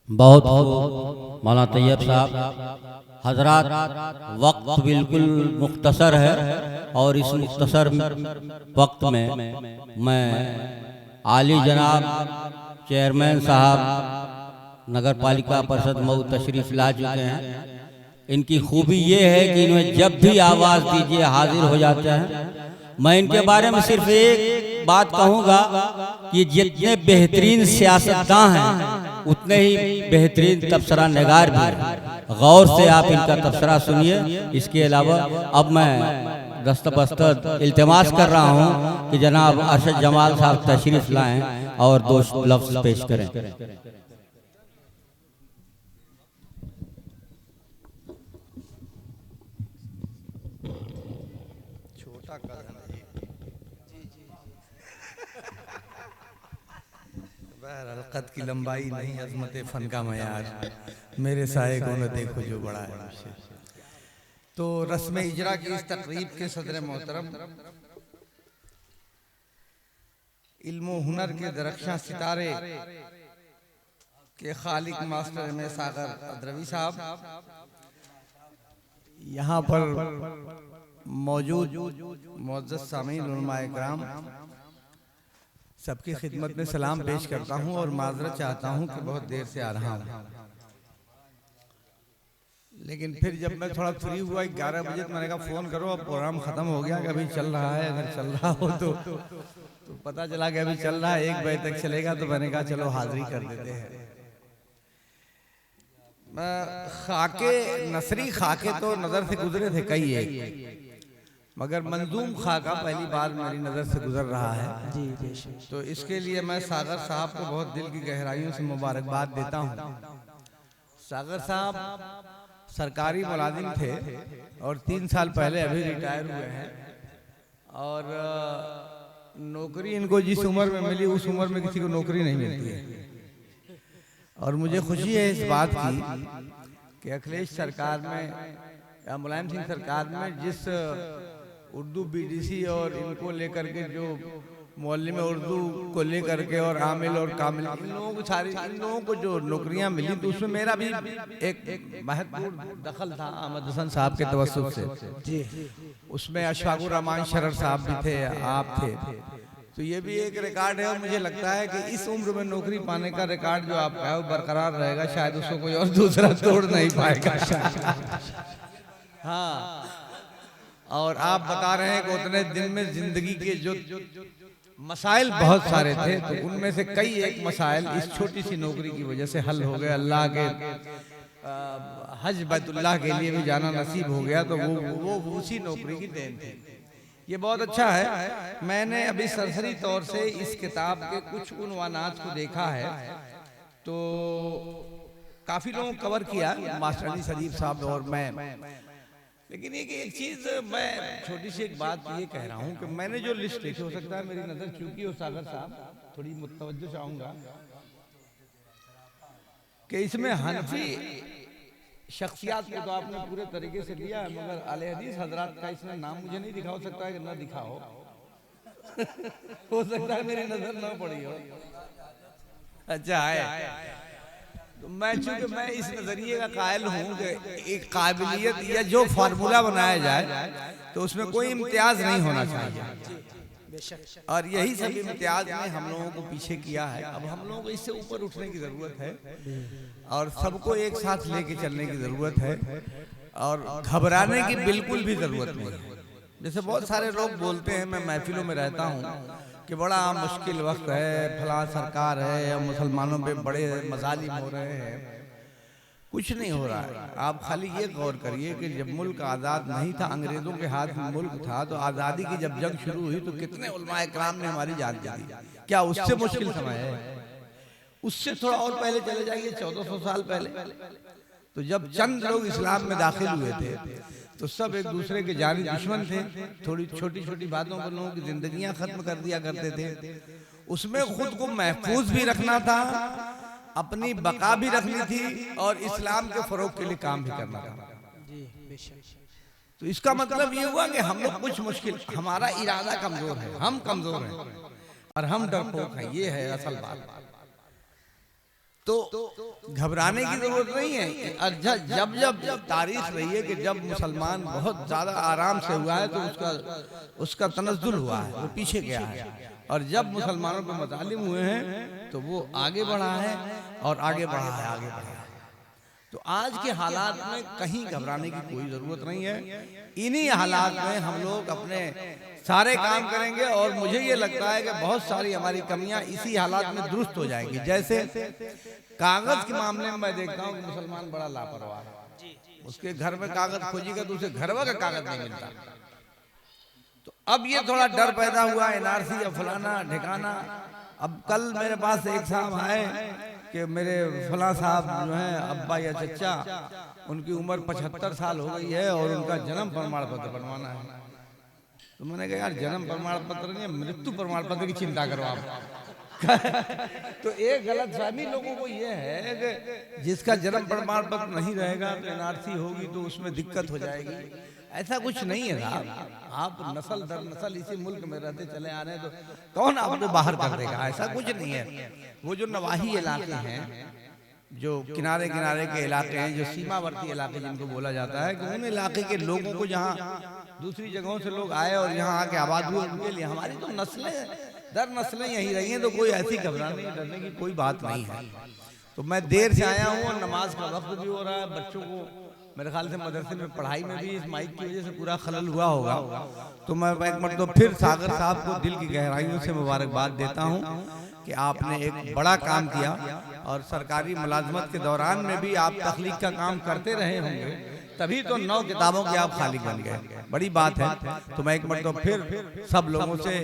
बहुत खूब मौलाना तैयब साहब हजरात। वक्त बिल्कुल मुख्तसर है और इस मुख्तसर वक्त में मैं आली जनाब चेयरमैन साहब नगर पालिका परिषद मऊ तशरीफ़ ला चुके हैं। इनकी खूबी ये है कि इन्हें जब भी आवाज़ दीजिए हाजिर हो जाते हैं। मैं इनके बारे में सिर्फ एक बात कहूँगा कि जितने बेहतरीन सियासतदान हैं उतने ही बेहतरीन तबसरा नगार भी हैं। गौर से आप इनका तबसरा सुनिए। इसके अलावा अब मैं दस्तबस्त इल्तिमास कर रहा हूँ कि जनाब अरशद जमाल साहब तशरीफ़ लाएँ और दो लफ्ज़ पेश करें। कद की लंबाई नहीं अजमत फन का मयार, मेरे साये को न देखो जो बड़ा है मुझसे। तो रस्म इजरा की इस तकरीब के सदर मोहतरम, इल्म हुनर के दरख्शां सितारे के खालिक मास्टर में सागर अदरवी साहब, यहाँ पर मौजूद मुअज़्ज़ज़ सामीन उलमाए किराम, सबकी खिदमत में सलाम पेश करता हूँ और माजरत चाहता हूँ कि बहुत देर से आ रहा हूँ। लेकिन फिर जब मैं थोड़ा फ्री हुआ 11 बजे तो मैंने कहा फ़ोन करो, अब प्रोग्राम ख़त्म हो गया कि अभी चल रहा है। अगर चल रहा हो तो पता चला कि अभी चल रहा है, 1 बजे तक चलेगा, तो मैंने कहा चलो हाज़िरी कर देते हैं। खाके नसरी खाके तो नज़र से गुजरे थे कई एक, मगर मंजूम खाका पहली बार मेरी नज़र से गुजर रहा है। तो इसके लिए मैं सागर साहब को बहुत दिल की गहराइयों से मुबारकबाद देता हूँ। सागर साहब सरकारी मुलाजिम थे और 3 साल पहले अभी रिटायर हुए हैं और नौकरी इनको जिस उम्र में मिली उस उम्र में किसी को नौकरी नहीं मिलती है। और मुझे खुशी है इस बात की कि अखिलेश सरकार में या मुलायम सिंह सरकार में जिस उर्दू बीडीसी और इनको लेकर के जो मोहल्ले में उर्दू को लेकर के और आमिल और कामिल इन लोगों को जो नौकरियां मिली, तो उसमें मेरा भी एक महत्वपूर्ण दखल था अहमद हसन साहब के तवस्सुत से। उसमें अशफाकुर रहमान शरर साहब भी थे, आप थे। तो ये भी एक रिकॉर्ड है और मुझे लगता है कि इस उम्र में नौकरी पाने का रिकॉर्ड जो आपका है वो बरकरार रहेगा, शायद उसको कोई और दूसरा तोड़ नहीं पाएगा। हाँ, और आप बता रहे हैं कि उतने दिन में जिंदगी के जो मसाइल बहुत सारे थे, तो उनमें से कई एक मसाइल इस छोटी सी नौकरी की वजह से हल हो गए। अल्लाह के हज बैतुल्लाह के लिए भी जाना नसीब हो गया, तो वो उसी नौकरी की देन थी। ये बहुत अच्छा है। मैंने अभी सरसरी तौर से इस किताब के कुछ उन्वानात को देखा है, तो काफ़ी लोगों को कवर किया, मास्टर अली सदीप साहब और मैं। लेकिन एक चीज़ मैं छोटी सी एक बात ये कह रहा हूँ कि मैंने जो लिस्ट देखी, हो सकता है मेरी नज़र चूकी हो सागर साहब, थोड़ी मुतवज्जो चाहूँगा कि इसमें हनफी शख्सियात को तो आपने पूरे तरीके से लिया है, मगर आले हदीस हजरात का इसमें नाम मुझे नहीं दिखा। हो सकता है कि न दिखा हो सकता है मेरी नजर न पड़ी हो। अच्छा है, तो मैं चूंकि मैं इस नजरिए का कायल हूँ कि एक काबिलियत या जो फार्मूला बनाया जाए तो उसमें कोई इम्तियाज नहीं होना चाहिए, और यही सब इम्तियाज ने हम लोगों को पीछे किया है। अब हम लोगों को इससे ऊपर उठने की जरूरत है और सबको एक साथ लेके चलने की जरूरत है, और घबराने की बिल्कुल भी जरूरत नहीं है। जैसे बहुत सारे लोग बोलते हैं, मैं महफिलों में रहता हूँ कि बड़ा मुश्किल वक्त है, फलां सरकार है या मुसलमानों पे बड़े मजालिम हो रहे हैं। कुछ नहीं हो रहा है। आप खाली ये गौर करिए कि जब मुल्क आज़ाद नहीं था, अंग्रेज़ों के हाथ में मुल्क था, तो आज़ादी की जब जंग शुरू हुई तो कितने उलमाए किराम ने हमारी जान दी। क्या उससे मुश्किल समय है? उससे थोड़ा और पहले चले जाइए, 1400 साल पहले, तो जब चंद लोग इस्लाम में दाखिल हुए थे तो सब एक दूसरे के जानी दुश्मन थे। थोड़ी छोटी छोटी बातों पर लोगों की जिंदगियां खत्म कर दिया करते थे। उसमें खुद को महफूज भी रखना था, अपनी बका भी रखनी थी, और इस्लाम के फरोग के लिए काम भी करना था। तो इसका मतलब ये हुआ कि हम लोग कुछ मुश्किल, हमारा इरादा कमजोर है, हम कमजोर हैं और हम डरपोक हैं, ये है असल बात। तो घबराने की जरूरत नहीं है। अच्छा, जब जब तारीख रही है कि जब मुसलमान बहुत ज्यादा आराम से हुआ है तो उसका तनज़्ज़ुल हुआ है, वो पीछे गया है, और जब मुसलमानों को मतालिम हुए हैं तो वो आगे बढ़ा है और आगे बढ़ा है, आगे बढ़ा है। तो आज के हालात में कहीं घबराने की कोई जरूरत नहीं है। इन्हीं हालात में हम लोग अपने सारे काम करेंगे और मुझे ये लगता है कि बहुत सारी हमारी कमियां इसी हालात में दुरुस्त हो जाएंगी। जैसे कागज के मामले में मैं देखता हूँ कि मुसलमान बड़ा लापरवाह है, उसके घर में कागज खोजिएगा तो उसे घर का कागज नहीं मिलता। तो अब ये थोड़ा डर पैदा हुआ, एनआरसी या फलाना ठिकाना। अब कल मेरे पास एक साहब आए कि मेरे फला साहब जो हैं अब्बा या चचा, उनकी उम्र 75 साल हो गई है और उनका जन्म प्रमाण पत्र बनवाना है। तो मैंने कहा यार जन्म प्रमाण पत्र नहीं, मृत्यु प्रमाण पत्र की चिंता करो आप। तो एक गलत फहमी लोगों को ये है कि जिसका जन्म प्रमाण पत्र नहीं रहेगा तो एनआरसी होगी तो उसमें दिक्कत हो जाएगी। ऐसा कुछ नहीं है साहब, आप नस्ल दर नस्ल इसी मुल्क में रहते चले आ रहे हैं तो कौन आपको बाहर कर देगा, ऐसा कुछ नहीं है। वो जो नवाही इलाके हैं, जो किनारे किनारे के इलाके हैं, जो सीमावर्ती इलाके जिनको बोला जाता है, कि उन इलाके के लोगों को जहाँ दूसरी जगहों से लोग आए और यहाँ आके आबाद हुए, उनके लिए हमारी तो नस्लें दर नस्लें यही रही हैं, तो कोई ऐसी घबराने डरने की कोई बात नहीं है। तो मैं देर से आया हूँ और नमाज का वक्त भी हो रहा है, बच्चों को मेरे ख्याल से मदरसे में पढ़ाई में भी इस माइक की वजह से पूरा खलल हुआ होगा। तो मैं एक मतलब फिर सागर साहब को दिल की गहराइयों से मुबारकबाद देता हूँ कि आपने एक बड़ा काम किया और सरकारी मुलाजमत के दौरान में भी आप तख्लीक का काम करते रहे होंगे, तभी तो 9 किताबों के आप खालिक बन गए, बड़ी बात है। तो मैं एक मतलब फिर सब लोगों से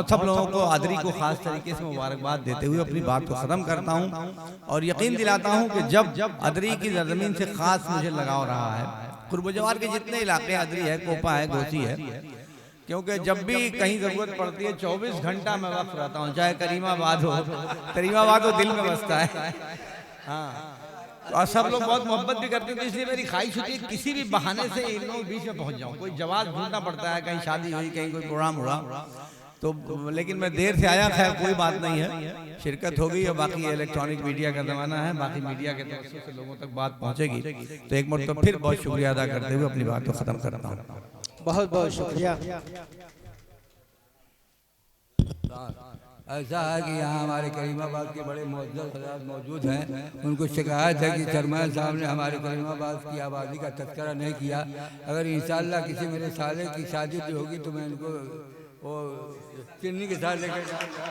सब लोगों को अदरी को खास तरीके से मुबारकबाद देते हुए अपनी बात को ख़त्म करता हूँ और यकीन दिलाता हूँ कि जब अदरी की ज़मीन से खास मुझे लगाव रहा है, कुर्बजवार के जितने इलाके अदरी है, कोपा है, घोसी है, क्योंकि जब भी कहीं ज़रूरत पड़ती है 24 घंटा मैं वक्त रहता हूँ, चाहे करीमाबाद हो, करीमाबाद हो दिल में बसता है। हाँ, और सब लोग बहुत मोहब्बत भी करते हैं, तो इसलिए मेरी ख्वाहिश होती है किसी भी बहाने से इन लोगों के बीच में पहुंच जाऊं। कोई जवाब ढूंढना पड़ता है, कहीं शादी हुई, कहीं कोई प्रोग्राम हुआ, तो लेकिन मैं देर से आया, खैर कोई बात नहीं है, शिरकत हो गई और बाकी इलेक्ट्रॉनिक मीडिया का ज़माना है, बाकी मीडिया के तवज्जुह से लोगों तक बात पहुँचेगी। तो एक मतलब फिर बहुत शुक्रिया अदा करते हुए अपनी बात को ख़त्म करता हूँ। बहुत बहुत शुक्रिया। ऐसा है कि यहाँ हमारे करीमाबाद के बड़े मुअज़्ज़ज़ हज़रात मौजूद हैं, उनको शिकायत है कि सरमाया साहब ने हमारे करीमाबाद की आबादी का तज़किरा नहीं किया। अगर इंशाअल्लाह किसी मेरे साले की शादी भी होगी तो मैं इनको वो चीनी के साथ लेकर जाऊँगा।